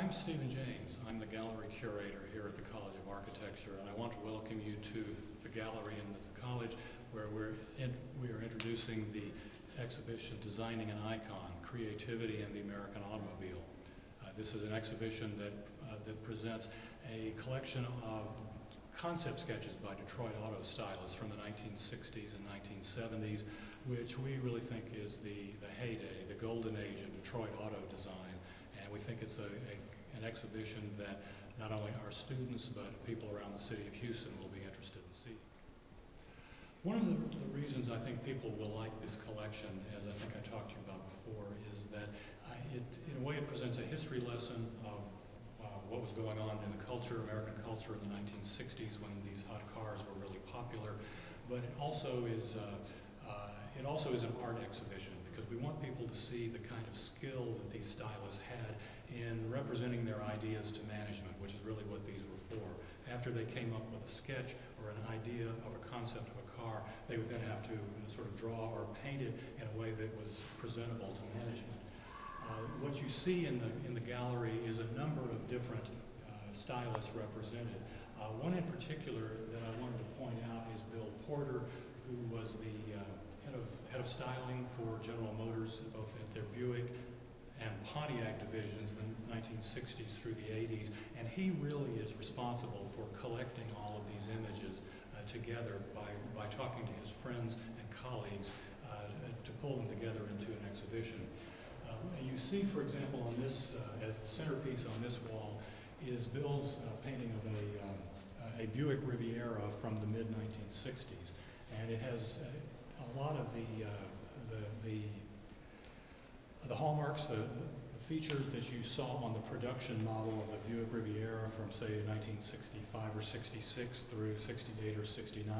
I'm Stephen James. I'm the gallery curator here at the College of Architecture, and I want to welcome you to the gallery in the college where we are introducing the exhibition Designing an Icon, Creativity in the American Automobile. This is an exhibition that presents a collection of concept sketches by Detroit auto stylists from the 1960s and 1970s, which we really think is the heyday, the golden age of Detroit auto design. And we think it's an exhibition that not only our students, but people around the city of Houston will be interested in seeing. One of the reasons I think people will like this collection, as I think I talked to you about before, is that in a way it presents a history lesson of what was going on in the culture, American culture in the 1960s when these hot cars were really popular. But it also is an art exhibition because we want people to see the kind of skill that these stylists had in representing their ideas to management, which is really what these were for. After they came up with a sketch or an idea of a concept of a car, they would then have to sort of draw or paint it in a way that was presentable to management. What you see in the gallery is a number of different stylists represented. One in particular that I wanted to point out is Bill Porter, who was the head of styling for General Motors, both at their Buick and Pontiac divisions in the 1960s through the 80s, and he really is responsible for collecting all of these images together by talking to his friends and colleagues to pull them together into an exhibition. You see, for example, on this, as the centerpiece on this wall, is Bill's painting of a Buick Riviera from the mid-1960s, and it has a lot of the hallmarks, the features that you saw on the production model of the Buick Riviera from, say, 1965 or 66 through 68 or 69,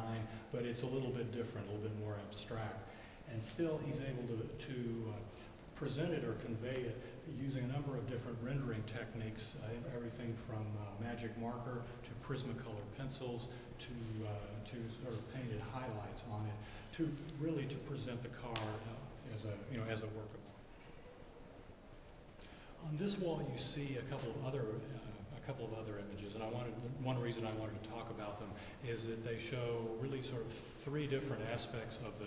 but it's a little bit different, a little bit more abstract. And still, he's able to present it or convey it using a number of different rendering techniques, everything from magic marker to Prismacolor pencils to sort of painted highlights on it, to really to present the car as a work of art. On this wall, you see a couple of other images, and one reason I wanted to talk about them is that they show really sort of three different aspects of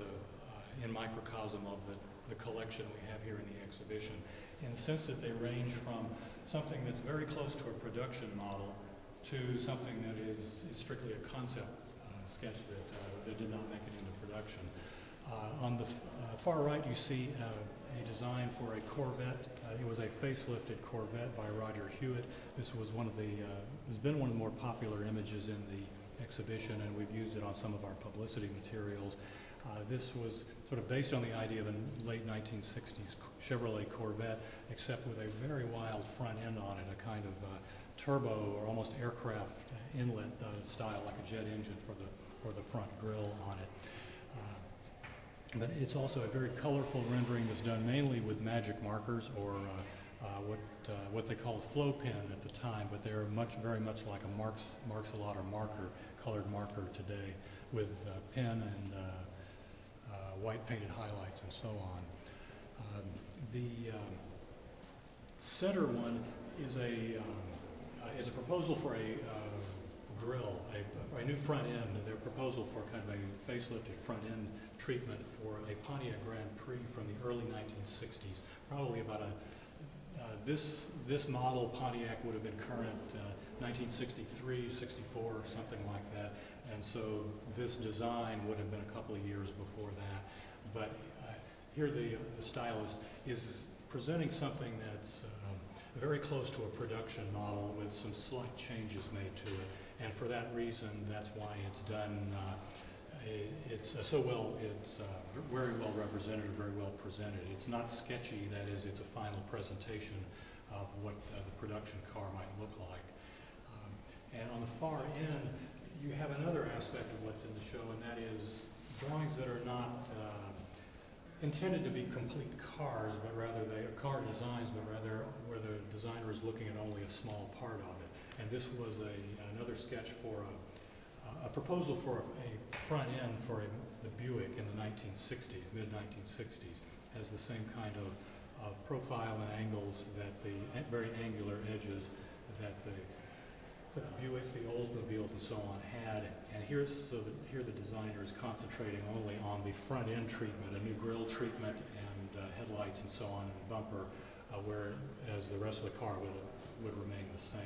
in microcosm of the collection we have here in the exhibition, in the sense that they range from something that's very close to a production model to something that is strictly a concept sketch that did not make it into production. On the far right, you see a design for a Corvette. It was a facelifted Corvette by Roger Hewitt. This was has been one of the more popular images in the exhibition, and we've used it on some of our publicity materials. This was sort of based on the idea of a late 1960s Chevrolet Corvette, except with a very wild front end on it, a kind of turbo or almost aircraft inlet style, like a jet engine for the front grille on it. But it's also a very colorful rendering that's done mainly with magic markers or what they call a flow pen at the time, but they're very much like a Marks-a-Lot marker, colored marker today, with pen and white painted highlights and so on. The center one is a proposal for a grille, a new front end. Their proposal for kind of a facelifted front end treatment for a Pontiac Grand Prix from the early 1960s. Probably about this model Pontiac would have been current 1963, 64, or something like that. And so this design would have been a couple of years before that. But here the stylist is presenting something that's very close to a production model with some slight changes made to it. And for that reason, that's why it's done. It's very well represented, very well presented. It's not sketchy, that is, it's a final presentation of what the production car might look like. And on the far end, you have another aspect of what's in the show, and that is drawings that are not intended to be complete cars, but rather they are car designs, but rather where the designer is looking at only a small part of it. And this was another sketch for a proposal for a front end for the Buick in the 1960s, mid-1960s, has the same kind of of profile and angles that the very angular edges that the Buicks, the Oldsmobiles, and so on had. And here the designer is concentrating only on the front end treatment, a new grille treatment and headlights and so on, and bumper, whereas the rest of the car would remain the same.